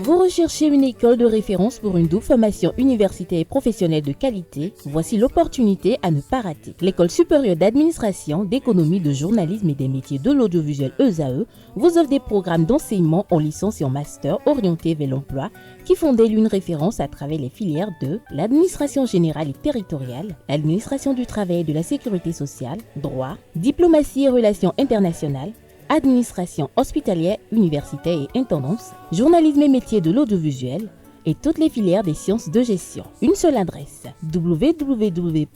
Vous recherchez une école de référence pour une double formation universitaire et professionnelle de qualité? Voici l'opportunité à ne pas rater. L'École supérieure d'administration, d'économie, de journalisme et des métiers de l'audiovisuel ESAE vous offre des programmes d'enseignement en licence et en master orientés vers l'emploi qui font d'elle une référence à travers les filières de l'administration générale et territoriale, l'administration du travail et de la sécurité sociale, droit, diplomatie et relations internationales, administration hospitalière, universitaire et intendance, journalisme et métiers de l'audiovisuel et toutes les filières des sciences de gestion. Une seule adresse, www.esae.bj.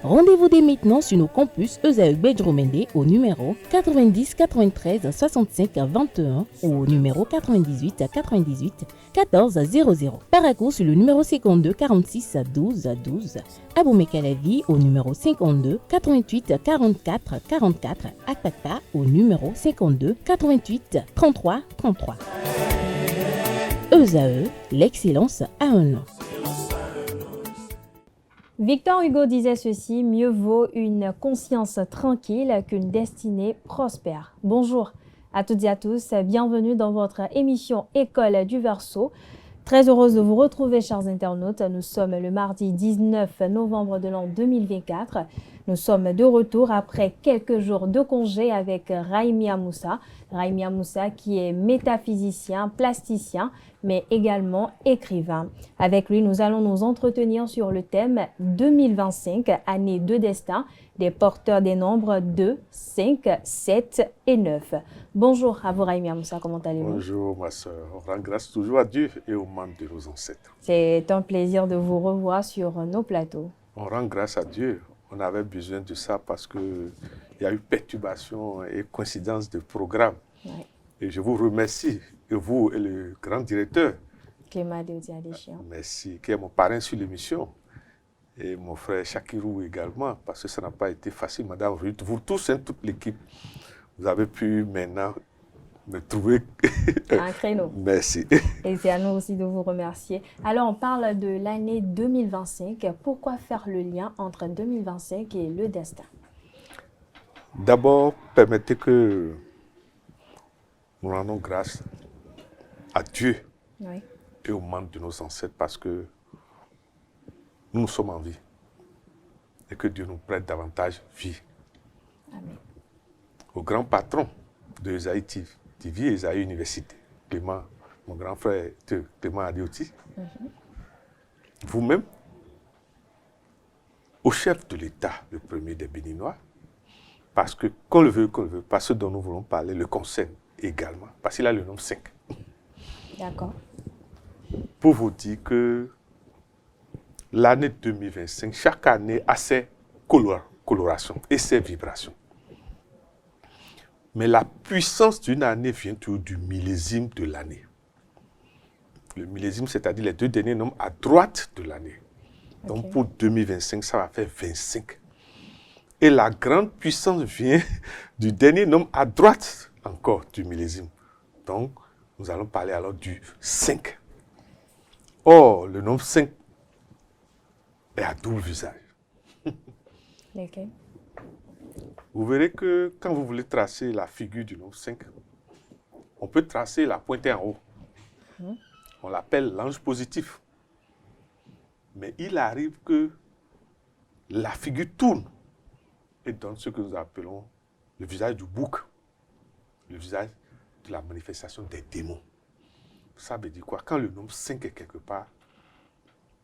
Rendez-vous dès maintenant sur nos campus ESAE Bedjromende au numéro 90 93 65 21 ou au numéro 98 98 14 00. Paracourt sur le numéro 52 46 12 12. Aboumé-Calavi au numéro 52 88 44 44. Akpaka au numéro 52 88 33 33. ESAE, l'excellence a un nom. Victor Hugo disait ceci: mieux vaut une conscience tranquille qu'une destinée prospère. Bonjour à toutes et à tous, bienvenue dans votre émission École du Verseau. Très heureuse de vous retrouver, chers internautes. Nous sommes le mardi 19 novembre de l'an 2024. Nous sommes de retour après quelques jours de congé avec Raimia Moussa. Raimia Moussa qui est métaphysicien, plasticien, mais également écrivain. Avec lui, nous allons nous entretenir sur le thème 2025, année de destin, des porteurs des nombres 2, 5, 7 et 9. Bonjour à vous, Raimia Moussa, comment allez-vous? Bonjour ma soeur, on rend grâce toujours à Dieu et aux membres de nos ancêtres. C'est un plaisir de vous revoir sur nos plateaux. On rend grâce à Dieu, on avait besoin de ça parce qu'il y a eu perturbation et coïncidence de programme. Ouais. Et je vous remercie, et vous et le grand directeur. Clément Adéchian. Merci, qui est mon parrain sur l'émission. Et mon frère Chakirou également, parce que ça n'a pas été facile, madame. Vous tous, hein, toute l'équipe, vous avez pu maintenant me trouver un créneau. Merci. Et c'est à nous aussi de vous remercier. Alors, on parle de l'année 2025. Pourquoi faire le lien entre 2025 et le destin? D'abord, permettez que nous rendons grâce à Dieu, oui, et aux membres de nos ancêtres parce que nous sommes en vie et que Dieu nous prête davantage vie. Amen. Au grand patron de ESAE TV, ESAE Université, Clément, mon grand frère Clément Adéoti, vous-même, au chef de l'État, le premier des Béninois, parce que, qu'on le veut, pas ce dont nous voulons parler, le concerne également, parce qu'il a le nombre 5. D'accord. Pour vous dire que l'année 2025, chaque année a ses colorations et ses vibrations. Mais la puissance d'une année vient toujours du millésime de l'année. Le millésime, c'est-à-dire les 2 derniers nombres à droite de l'année. Okay. Donc pour 2025, ça va faire 25. Et la grande puissance vient du dernier nombre à droite encore du millésime. Donc, nous allons parler alors du 5. Or, le nombre 5 est à double visage. Okay. Vous verrez que quand vous voulez tracer la figure du nombre 5, on peut tracer la pointe en haut. On l'appelle l'ange positif. Mais il arrive que la figure tourne et donne ce que nous appelons le visage du bouc, le visage de la manifestation des démons. Ça veut dire quoi? Quand le nombre 5 est quelque part,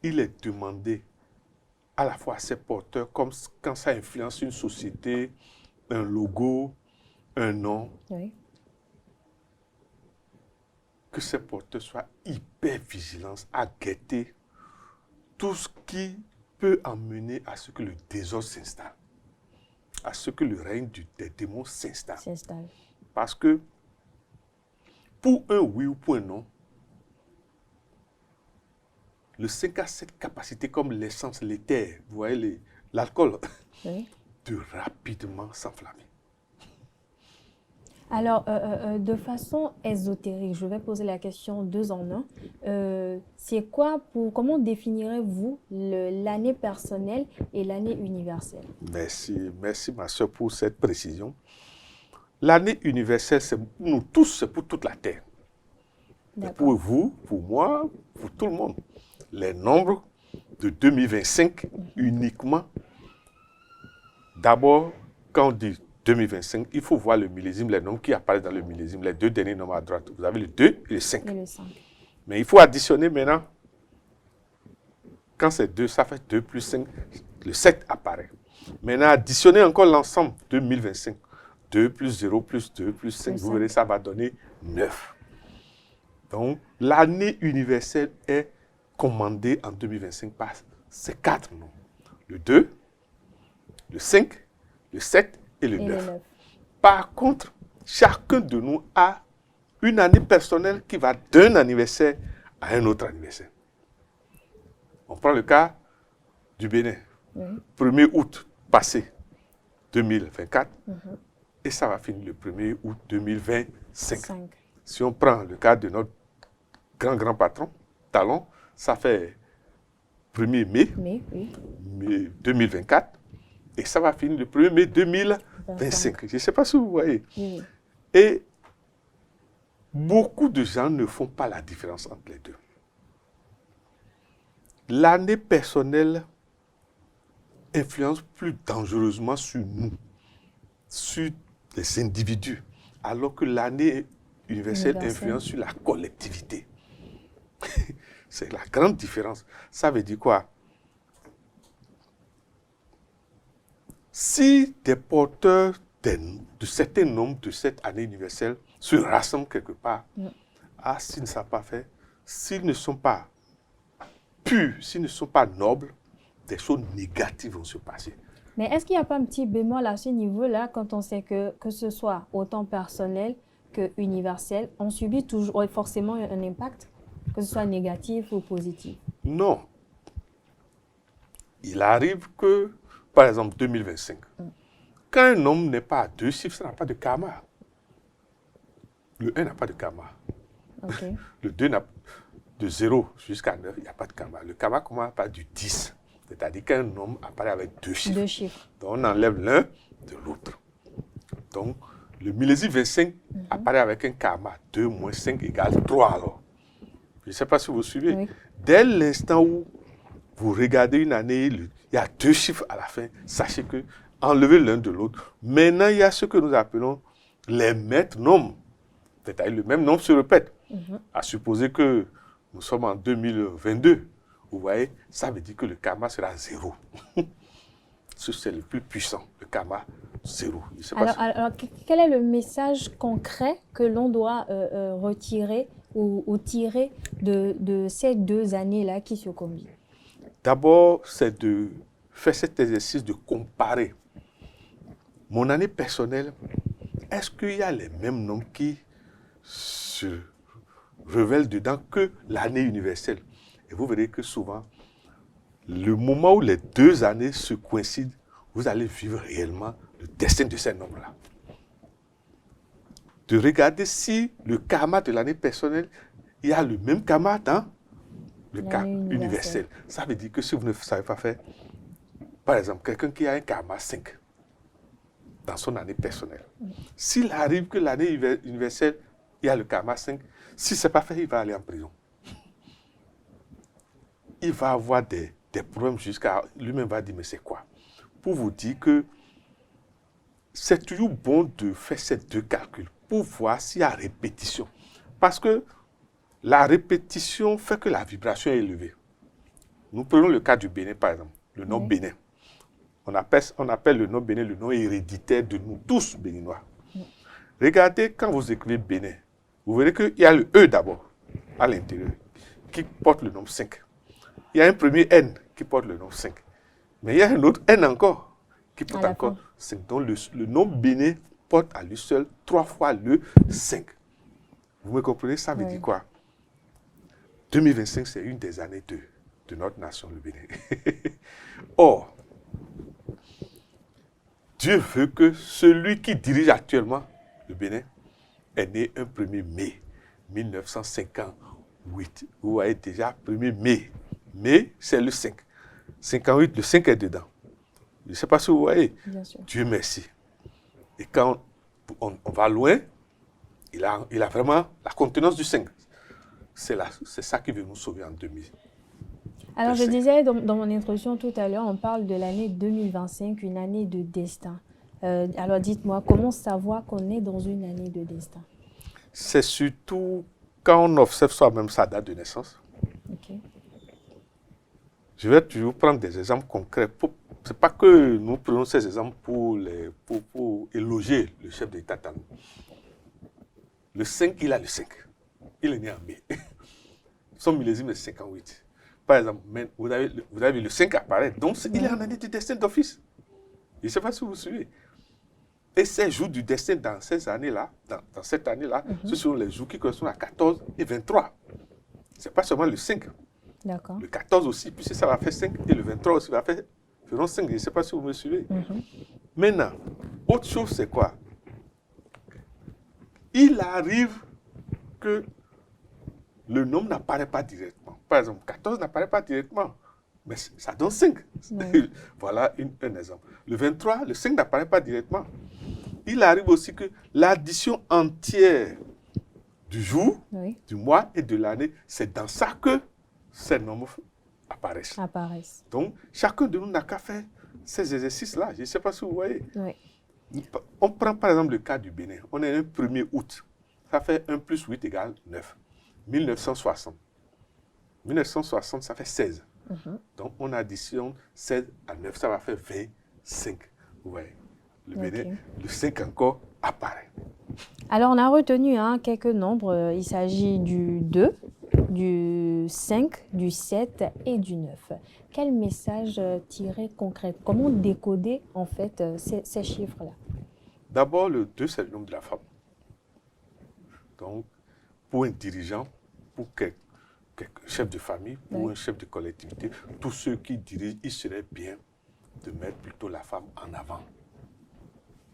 il est demandé à la fois à ses porteurs, comme quand ça influence une société, un logo, un nom, oui, que ces porteurs soient hyper vigilants à guetter tout ce qui peut amener à ce que le désordre s'installe, à ce que le règne des démons s'installe. Parce que pour un oui ou pour un non, le 5 a cette capacité comme l'essence, l'éther, vous voyez l'alcool, oui, de rapidement s'enflammer. Alors, de façon ésotérique, je vais poser la question deux en un. Comment définirez-vous l'année personnelle et l'année universelle? Merci ma soeur pour cette précision. L'année universelle, c'est pour nous tous, c'est pour toute la Terre. C'est pour vous, pour moi, pour tout le monde. Les nombres de 2025 uniquement. D'abord, quand on dit 2025, il faut voir le millésime, les nombres qui apparaissent dans le millésime, les deux derniers nombres à droite. Vous avez le 2 et le 5. Et le 5. Mais il faut additionner maintenant. Quand c'est 2, ça fait 2 plus 5. Le 7 apparaît. Maintenant, additionnez encore l'ensemble 2025. 2 plus 0 plus 2 plus 5. Vous verrez, ça va donner 9. Donc, l'année universelle est commandée en 2025 par ces 4 nombres. Le 2, le 5, le 7 et le 9. Par contre, chacun de nous a une année personnelle qui va d'un anniversaire à un autre anniversaire. On prend le cas du Bénin. 1er août passé, 2024, et ça va finir le 1er août 2025. Si on prend le cas de notre grand patron, Talon, ça fait 1er mai 2024, et ça va finir le 1er mai 2025. Je ne sais pas si vous voyez. Et beaucoup de gens ne font pas la différence entre les deux. L'année personnelle influence plus dangereusement sur nous, sur les individus, alors que l'année universelle influence sur la collectivité. C'est la grande différence. Ça veut dire quoi? Si des porteurs de certains nombres de cette année universelle se rassemblent quelque part, s'ils ne savent pas faire, s'ils ne sont pas purs, s'ils ne sont pas nobles, des choses négatives vont se passer. Mais est-ce qu'il n'y a pas un petit bémol à ce niveau-là quand on sait que ce soit autant personnel que universel, on subit toujours forcément un impact, que ce soit négatif ou positif? Non. Il arrive que, par exemple, 2025, quand un homme n'est pas à 2 chiffres, ça n'a pas de karma. Le 1 n'a pas de karma. Okay. Le 2 n'a de 0 jusqu'à 9, il n'y a pas de karma. Le karma commence par du 10. C'est-à-dire qu'un homme apparaît avec 2 chiffres. 2 chiffres. Donc on enlève l'un de l'autre. Donc le millésime 25 apparaît avec un karma. 2 moins 5 égale 3 alors. Je ne sais pas si vous suivez. Oui. Dès l'instant où vous regardez une année, il y a 2 chiffres à la fin. Sachez que enlevez l'un de l'autre. Maintenant, il y a ce que nous appelons les maîtres nombres. C'est-à-dire le même nombre se répète. À supposer que nous sommes en 2022. Vous voyez, ça veut dire que le karma sera 0. C'est le plus puissant, le karma 0. Alors, quel est le message concret que l'on doit retirer ou tirer de ces 2 années-là qui se combinent? D'abord, c'est de faire cet exercice de comparer. Mon année personnelle, est-ce qu'il y a les mêmes nombres qui se révèlent dedans que l'année universelle? Et vous verrez que souvent, le moment où les 2 années se coïncident, vous allez vivre réellement le destin de ces nombres-là. De regarder si le karma de l'année personnelle, il y a le même karma dans le cas universel. Ça veut dire que si vous ne savez pas faire, par exemple, quelqu'un qui a un karma 5 dans son année personnelle, s'il arrive que l'année universelle, il y a le karma 5, si ce n'est pas fait, il va aller en prison. Il va avoir des problèmes jusqu'à... Lui-même va dire, mais c'est quoi? Pour vous dire que c'est toujours bon de faire ces 2 calculs pour voir s'il y a répétition. Parce que la répétition fait que la vibration est élevée. Nous prenons le cas du Bénin, par exemple, le nom Bénin. On appelle le nom Bénin le nom héréditaire de nous tous béninois. Regardez, quand vous écrivez Bénin, vous verrez qu'il y a le E d'abord, à l'intérieur, qui porte le nombre 5. Il y a un premier N qui porte le nombre 5. Mais il y a un autre N encore qui porte encore 5. Donc le nom Bénin porte à lui seul 3 fois le 5. Vous me comprenez? Ça veut dire quoi? 2025, c'est une des années de notre nation, le Bénin. Or, Dieu veut que celui qui dirige actuellement le Bénin est né un 1er mai 1958. Vous voyez déjà, 1er mai. Mai, c'est le 5. 58, le 5 est dedans. Je ne sais pas si vous voyez. Bien sûr. Dieu merci. Et quand on va loin, il a vraiment la contenance du 5. C'est ça qui veut nous sauver en 2000. Alors, je disais dans mon introduction tout à l'heure, on parle de l'année 2025, une année de destin. Alors, dites-moi, comment savoir qu'on est dans une année de destin? C'est surtout quand on observe soi-même sa date de naissance. Ok. Je vais toujours prendre des exemples concrets. Ce n'est pas que nous prenons ces exemples pour éloger le chef d'État. Le 5, il a le 5. Il est né en mai. Son millésime est 58. Par exemple, vous avez vu le 5 apparaître. Donc, il est en année du destin d'office. Je ne sais pas si vous suivez. Et ces jours du destin dans ces années-là, dans cette année-là, ce sont les jours qui correspondent à 14 et 23. Ce n'est pas seulement le 5. D'accord. Le 14 aussi, puisque ça va faire 5, et le 23 aussi va faire 5. Je ne sais pas si vous me suivez. Maintenant, autre chose, c'est quoi? Il arrive que le nombre n'apparaît pas directement. Par exemple, 14 n'apparaît pas directement, mais ça donne 5. Oui. Voilà un exemple. Le 23, le 5 n'apparaît pas directement. Il arrive aussi que l'addition entière du jour, du mois et de l'année, c'est dans ça que ces nombres apparaissent. Donc, chacun de nous n'a qu'à faire ces exercices-là. Je ne sais pas si vous voyez. Oui. On prend par exemple le cas du Bénin. On est le 1er août. Ça fait 1 plus 8 égale 9. 1960. 1960, ça fait 16. Donc, on additionne 16 à 9, ça va faire 25. Vous voyez, le Bénin, le 5 encore apparaît. Alors, on a retenu quelques nombres. Il s'agit du 2, du 5, du 7 et du 9. Quel message tirer concret? Comment décoder en fait ces chiffres-là? D'abord, le 2, c'est le nombre de la femme. Donc, pour un dirigeant, pour quelqu'un chef de famille, pour un chef de collectivité, tous ceux qui dirigent, il serait bien de mettre plutôt la femme en avant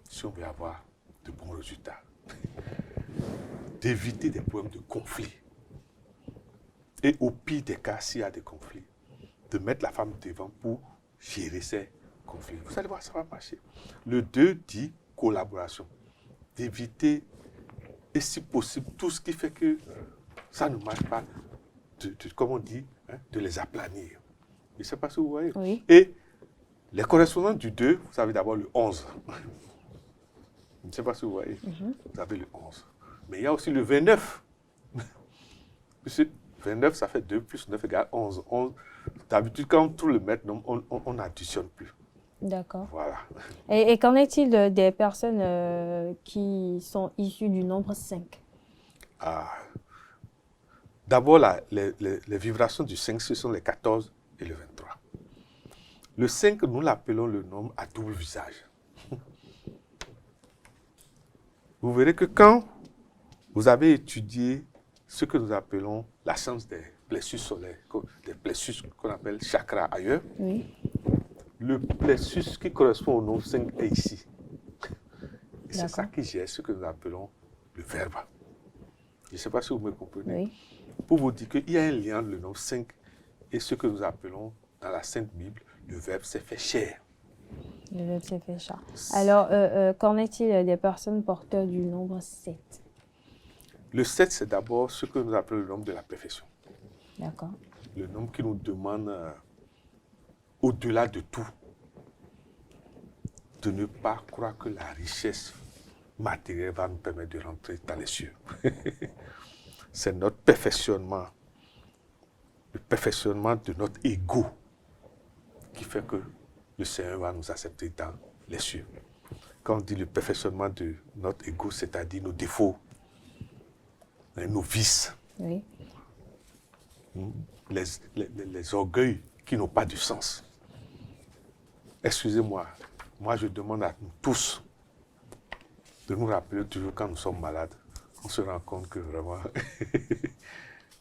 si on veut avoir de bons résultats. D'éviter des problèmes de conflit. Et au pire des cas, s'il y a des conflits, de mettre la femme devant pour gérer ces conflits. Vous allez voir, ça va marcher. Le 2 dit collaboration. D'éviter, et si possible, tout ce qui fait que ça ne marche pas, comme on dit, de les aplanir. Je ne sais pas si vous voyez. Oui. Et les correspondants du 2, vous avez d'abord le 11. Je ne sais pas si vous voyez. Vous avez le 11. Mais il y a aussi le 29. 29, ça fait 2 plus 9 égale 11. 11. D'habitude, quand on trouve le maître, on n'additionne plus. D'accord. Voilà. Et qu'en est-il des personnes qui sont issues du nombre 5? D'abord, les vibrations du 5, ce sont les 14 et le 23. Le 5, nous l'appelons le nombre à double visage. Vous verrez que quand vous avez étudié ce que nous appelons la science des plexus solaires, des plexus qu'on appelle chakras ailleurs, le plexus qui correspond au nombre 5 est ici. Et c'est ça qui gère ce que nous appelons le verbe. Je ne sais pas si vous me comprenez. Oui. Pour vous dire qu'il y a un lien entre le nombre 5 et ce que nous appelons dans la Sainte Bible, le verbe s'est fait chair. Le verbe s'est fait chair. Alors, qu'en est-il des personnes porteurs du nombre 7? Le 7, c'est d'abord ce que nous appelons le nombre de la perfection. D'accord. Le nombre qui nous demande, au-delà de tout, de ne pas croire que la richesse matérielle va nous permettre de rentrer dans les cieux. C'est notre perfectionnement, le perfectionnement de notre ego qui fait que le Seigneur va nous accepter dans les cieux. Quand on dit le perfectionnement de notre ego, c'est-à-dire nos défauts, nos vices, les orgueils qui n'ont pas de sens. Excusez-moi, moi je demande à nous tous de nous rappeler toujours quand nous sommes malades, on se rend compte que vraiment, je ne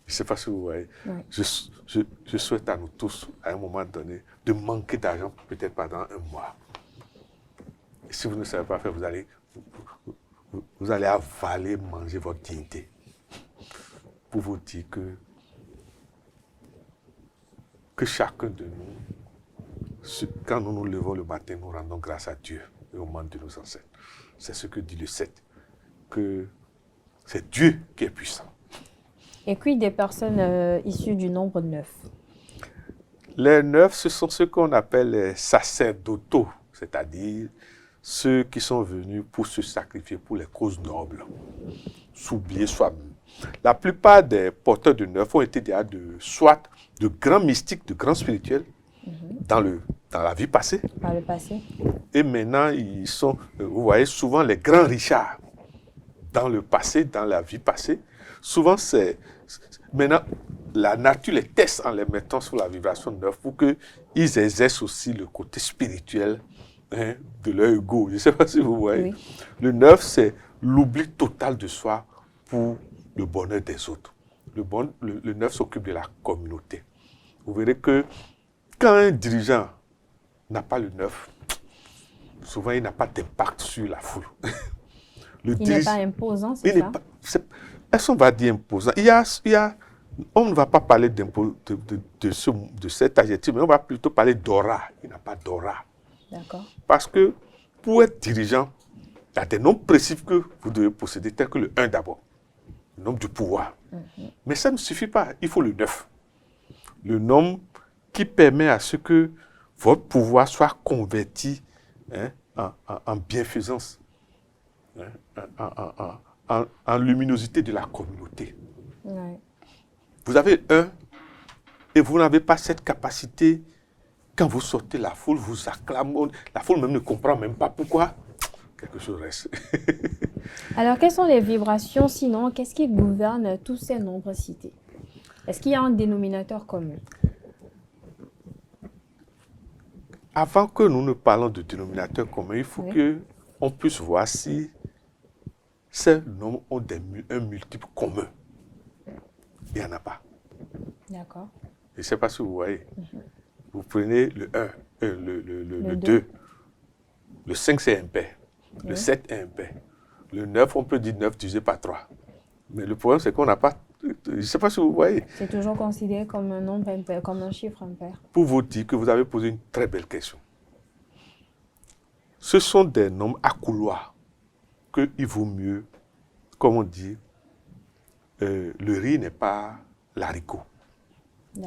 sais pas si vous voyez, je souhaite à nous tous, à un moment donné, de manquer d'argent peut-être pendant un mois. Et si vous ne savez pas faire, vous allez vous allez avaler, manger votre dignité. Pour vous dire que chacun de nous, quand nous nous levons le matin, nous rendons grâce à Dieu et au monde de nos ancêtres. C'est ce que dit le 7, que c'est Dieu qui est puissant. Et puis des personnes issues du nombre 9. Les 9, ce sont ceux qu'on appelle les sacerdotaux, c'est-à-dire ceux qui sont venus pour se sacrifier pour les causes nobles, s'oublier soi-même. La plupart des porteurs de 9 ont été déjà soit de grands mystiques, de grands spirituels dans la vie passée. Par le passé. Et maintenant, ils sont, vous voyez, souvent les grands richards dans le passé, dans la vie passée. Souvent, maintenant, la nature les teste en les mettant sur la vibration 9 pour qu'ils exercent aussi le côté spirituel de leur ego. Je ne sais pas si vous voyez. Oui. Le 9, c'est l'oubli total de soi pour le bonheur des autres. Le 9 s'occupe de la communauté. Vous verrez que quand un dirigeant n'a pas le 9, souvent il n'a pas d'impact sur la foule. Il n'est pas imposant, c'est ça? Est-ce qu'on va dire imposant? On ne va pas parler de cet adjectif, mais on va plutôt parler d'aura. Il n'a pas d'aura. D'accord. Parce que pour être dirigeant, il y a des nombres précis que vous devez posséder, tels que le 1 d'abord, le nombre du pouvoir. Mais ça ne suffit pas, il faut le 9. Le nombre qui permet à ce que votre pouvoir soit converti en bienfaisance, en luminosité de la communauté. Ouais. Vous avez 1 et vous n'avez pas cette capacité. Quand vous sortez, la foule vous acclame. La foule même ne comprend même pas pourquoi. Quelque chose reste. Alors, quelles sont les vibrations sinon? Qu'est-ce qui gouverne tous ces nombres cités? Est-ce qu'il y a un dénominateur commun? Avant que nous ne parlons de dénominateur commun, il faut qu'on puisse voir si ces nombres ont un multiple commun. Il n'y en a pas. D'accord. Je ne sais pas si vous voyez. Vous prenez le 1, le 2. Le 5, c'est impair. Le 7 est impair. Le 9, on peut dire 9 divisé par 3. Mais le problème, c'est qu'on n'a pas... Je ne sais pas si vous voyez. C'est toujours considéré comme un nombre impair, comme un chiffre impair. Pour vous dire que vous avez posé une très belle question. Ce sont des nombres à couloir qu'il vaut mieux, comme on dit, le riz n'est pas l'haricot.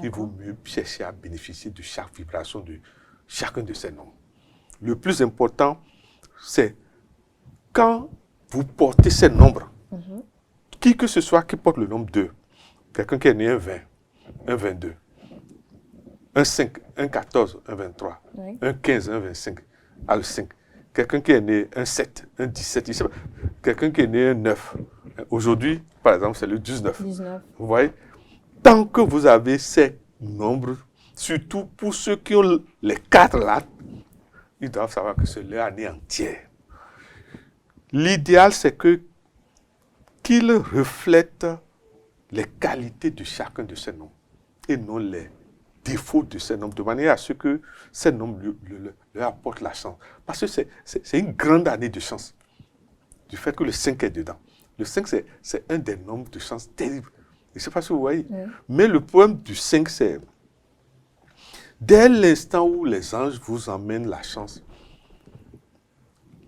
Il vaut mieux chercher à bénéficier de chaque vibration de chacun de ces nombres. Le plus important, c'est quand vous portez ces nombres, qui que ce soit qui porte le nombre 2, quelqu'un qui est né un 20, un 22, un 5, un 14, un 23, un 15, un 25, le 5, quelqu'un qui est né un 7, un 17, quelqu'un qui est né un 9. Aujourd'hui, par exemple, c'est le 19. Vous voyez? Tant que vous avez ces nombres, surtout pour ceux qui ont les 4 là, ils doivent savoir que c'est leur année entière. L'idéal, c'est qu'ils reflètent les qualités de chacun de ces nombres et non les défauts de ces nombres, de manière à ce que ces nombres leur apportent la chance. Parce que c'est une grande année de chance, du fait que le 5 est dedans. Le 5, c'est un des nombres de chance terribles. Je ne sais pas si vous voyez. Mais le problème du 5, c'est dès l'instant où les anges vous emmènent la chance,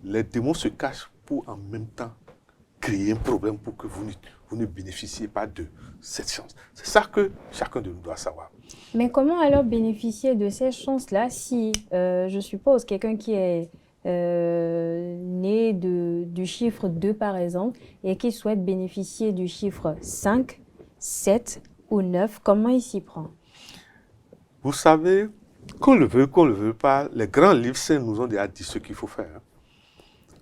les démons se cachent pour en même temps créer un problème pour que vous ne bénéficiez pas de cette chance. C'est ça que chacun de nous doit savoir. Mais comment alors bénéficier de ces chances-là si, je suppose, quelqu'un qui est né du chiffre 2 par exemple et qui souhaite bénéficier du chiffre 5, 7 ou 9, comment il s'y prend? Vous savez, qu'on le veut pas, les grands livres saints nous ont déjà dit ce qu'il faut faire.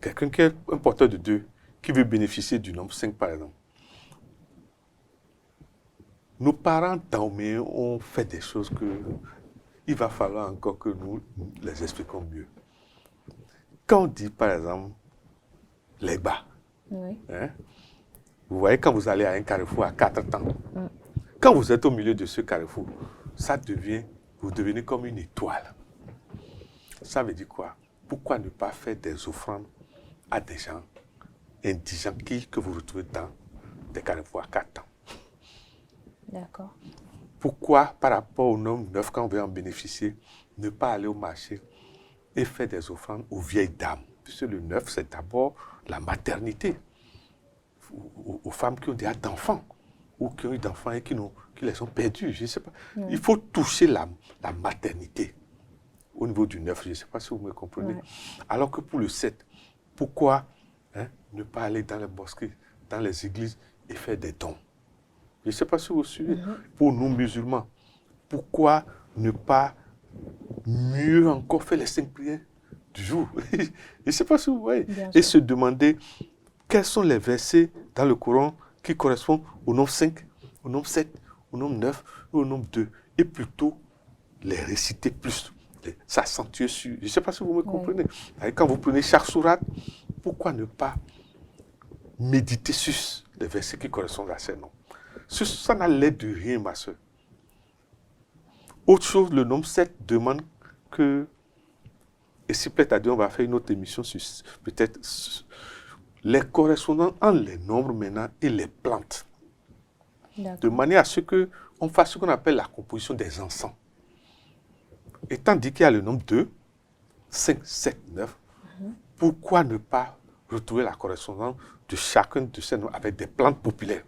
Quelqu'un qui est un porteur de 2, qui veut bénéficier du nombre 5 par exemple. Nos parents d'Aomé ont fait des choses que il va falloir encore que nous les expliquions mieux. Quand on dit par exemple les bas, vous voyez quand vous allez à un carrefour à 4 temps, quand vous êtes au milieu de ce carrefour, vous devenez comme une étoile. Ça veut dire quoi? Pourquoi ne pas faire des offrandes à des gens indigents que vous retrouvez dans des carnivores 4 ans. D'accord. Pourquoi, par rapport au nombre 9, quand on veut en bénéficier, ne pas aller au marché et faire des offrandes aux vieilles dames? Puisque le 9, c'est d'abord la maternité. Aux femmes qui ont déjà d'enfants, ou qui ont eu d'enfants et qui les ont perdus, je ne sais pas. Il faut toucher la maternité au niveau du 9, je ne sais pas si vous me comprenez. Ouais. Alors que pour le 7, pourquoi ne pas aller dans les mosquées, dans les églises et faire des dons? Je ne sais pas si vous suivez. Pour nous musulmans, pourquoi ne pas mieux encore faire les 5 prières du jour? Je ne sais pas si vous voyez. Et se demander quels sont les versets dans le Coran qui correspondent au nombre 5, au nombre 7, au nombre 9 et au nombre 2. Et plutôt les réciter plus, s'accentuer sur. Je ne sais pas si vous me comprenez. Quand vous prenez chaque sourate, pourquoi ne pas méditer sur les versets qui correspondent à ces noms? Ça n'a l'air de rien, ma soeur. Autre chose, le nombre 7 demande que, et si peut-être à Dieu, on va faire une autre émission sur peut-être les correspondants entre les nombres maintenant et les plantes. De manière à ce qu'on fasse ce qu'on appelle la composition des encens. Étant dit qu'il y a le nombre 2, 5, 7, 9, pourquoi ne pas retrouver la correspondance de chacun de ces noms avec des plantes populaires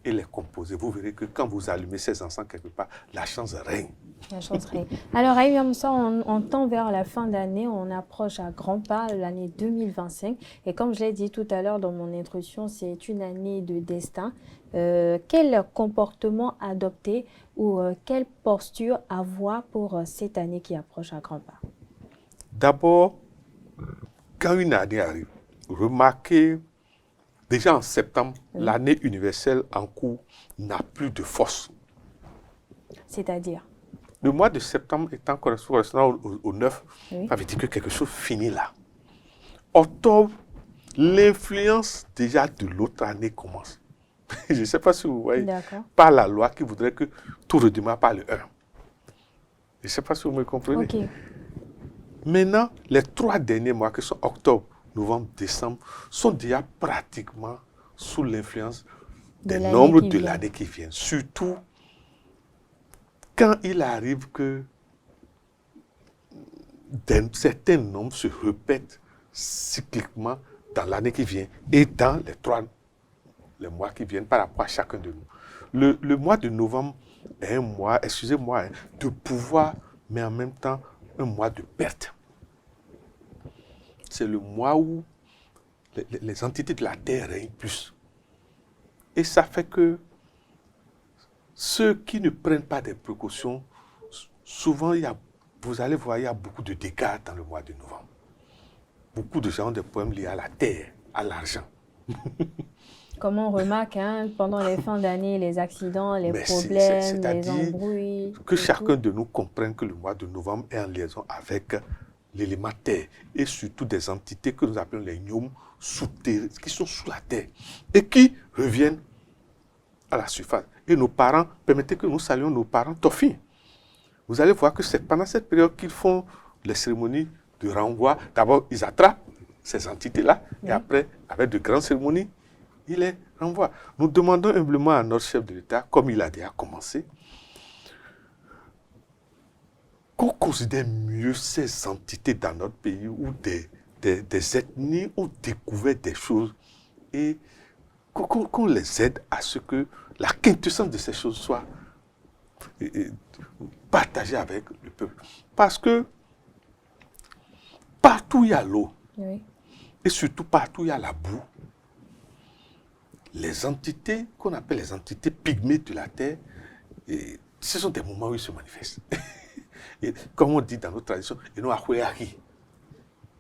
et les composer? Vous verrez que quand vous allumez ces encens quelque part, la chance règne. La chance règne. Alors, Ayam, ça, on tend vers la fin d'année, on approche à grands pas l'année 2025. Et comme je l'ai dit tout à l'heure dans mon introduction, c'est une année de destin. Quel comportement adopter ou quelle posture avoir pour cette année qui approche à grands pas? D'abord, quand une année arrive, remarquez, déjà en septembre, l'année universelle en cours n'a plus de force. C'est-à-dire? Le mois de septembre étant correspondant au 9, ça veut dire que quelque chose finit là. Octobre, l'influence déjà de l'autre année commence. Je ne sais pas si vous voyez, par la loi qui voudrait que tout redémarre par le 1. Je ne sais pas si vous me comprenez. Okay. Maintenant, les 3 derniers mois, qui sont octobre, novembre, décembre, sont déjà pratiquement sous l'influence des nombres de l'année qui vient. Surtout quand il arrive que certains nombres se répètent cycliquement dans l'année qui vient et dans les mois qui viennent par rapport à chacun de nous. Le mois de novembre est un mois, excusez-moi, de pouvoir, mais en même temps un mois de perte. C'est le mois où les entités de la Terre règnent plus. Et ça fait que ceux qui ne prennent pas des précautions, souvent, vous allez voir, il y a beaucoup de dégâts dans le mois de novembre. Beaucoup de gens ont des problèmes liés à la terre, à l'argent. Comme on remarque, pendant les fins d'année, les accidents, les problèmes, les embrouilles. Que chacun de nous comprenne que le mois de novembre est en liaison avec l'élément terre et surtout des entités que nous appelons les gnomes qui sont sous la terre et qui reviennent à la surface. Et nos parents, permettez que nous saluions nos parents Tofi. Vous allez voir que c'est pendant cette période qu'ils font les cérémonies de renvoi. D'abord, ils attrapent ces entités-là et après, avec de grandes cérémonies, ils les renvoient. Nous demandons humblement à notre chef de l'État, comme il a déjà commencé, qu'on considère mieux ces entités dans notre pays où des ethnies ont découvert des choses et qu'on les aide à ce que la quintessence de ces choses soit partagée avec le peuple. Parce que partout il y a l'eau, et surtout partout il y a la boue, les entités qu'on appelle les entités pygmées de la terre, ce sont des moments où ils se manifestent. Et comme on dit dans notre tradition,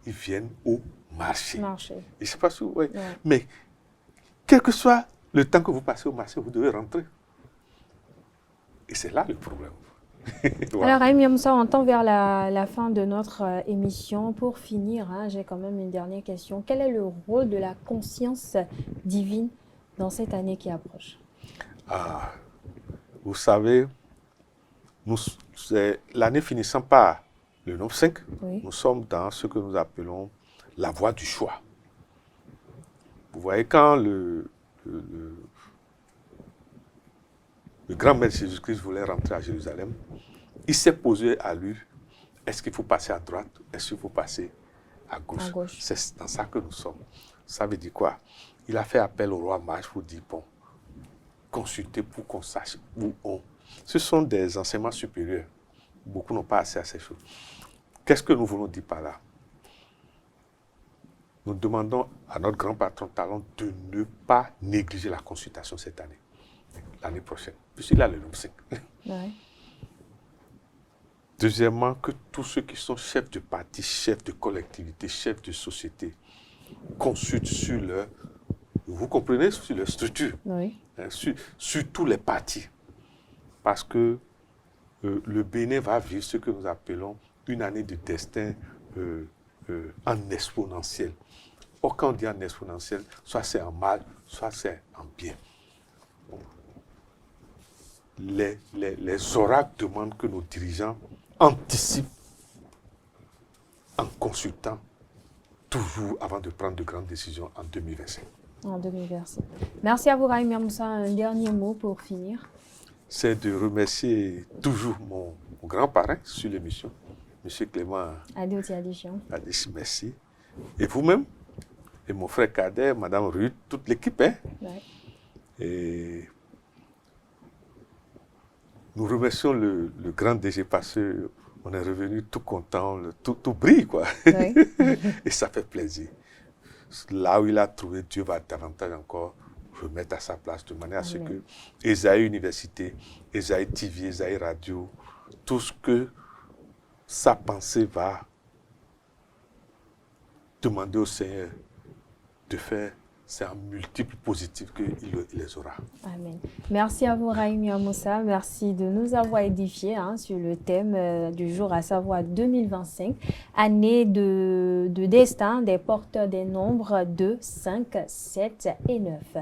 ils viennent au marché. Je ne sais pas si vous voyez. Mais quel que soit le temps que vous passez au marché, vous devez rentrer. Et c'est là le problème. Voilà. Alors, Ayam Moussa, on tend vers la fin de notre émission. Pour finir, j'ai quand même une dernière question. Quel est le rôle de la conscience divine dans cette année qui approche? Vous savez, l'année finissant par le nombre 5, nous sommes dans ce que nous appelons la voie du choix. Vous voyez, quand le grand maître Jésus-Christ voulait rentrer à Jérusalem, il s'est posé à lui, est-ce qu'il faut passer à droite, est-ce qu'il faut passer à gauche? C'est dans ça que nous sommes. Ça veut dire quoi? Il a fait appel au roi mage pour dire, bon, consulter pour qu'on sache où on. Ce sont des enseignements supérieurs. Beaucoup n'ont pas accès à ces choses. Qu'est-ce que nous voulons dire par là? Nous demandons à notre grand patron Talon de ne pas négliger la consultation cette année, l'année prochaine, puisqu'il a le numéro 5. Ouais. Deuxièmement, que tous ceux qui sont chefs de parti, chefs de collectivité, chefs de société, consultent sur leur, vous comprenez, sur leur structure, Oui. hein, sur tous les partis. Parce que le Bénin va vivre ce que nous appelons une année de destin en exponentiel. Or, quand on dit en exponentiel, soit c'est en mal, soit c'est en bien. Bon. Les oracles demandent que nos dirigeants anticipent en consultant toujours avant de prendre de grandes décisions en 2025. En 2025. Merci à vous, Raïm Moussa. Un dernier mot pour finir. C'est de remercier toujours mon grand parrain sur l'émission, M. Clément Adéoti Adéchian. Merci. Et vous-même, et mon frère cadet, Mme Ruth, toute l'équipe. Hein? Ouais. Et nous remercions le grand DG parce qu'on est revenu tout content, tout brille, quoi. Ouais. Et ça fait plaisir. Là où il a trouvé, Dieu va davantage encore remettre à sa place de manière à ce que Esaïe Université, Esaïe TV, Esaïe Radio, tout ce que sa pensée va demander au Seigneur de faire, c'est en multiples positifs qu'il les aura. Amen. Merci à vous, Raïm Moussa. Merci de nous avoir édifiés sur le thème du jour, à savoir 2025, année de destin des porteurs des nombres 2, 5, 7 et 9.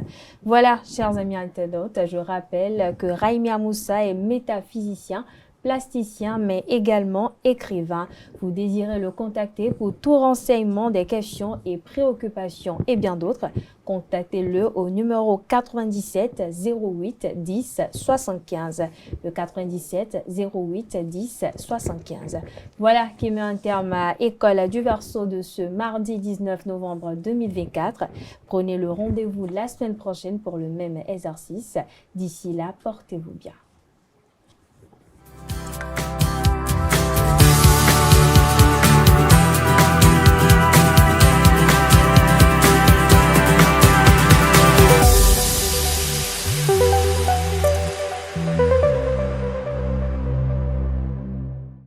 Voilà, chers amis internautes, je rappelle que Raïm Moussa est métaphysicien, plasticien, mais également écrivain. Vous désirez le contacter pour tout renseignement des questions et préoccupations et bien d'autres. Contactez-le au numéro 97 08 10 75. Le 97 08 10 75. Voilà qui met un terme à École du Verseau de ce mardi 19 novembre 2024. Prenez le rendez-vous la semaine prochaine pour le même exercice. D'ici là, portez-vous bien.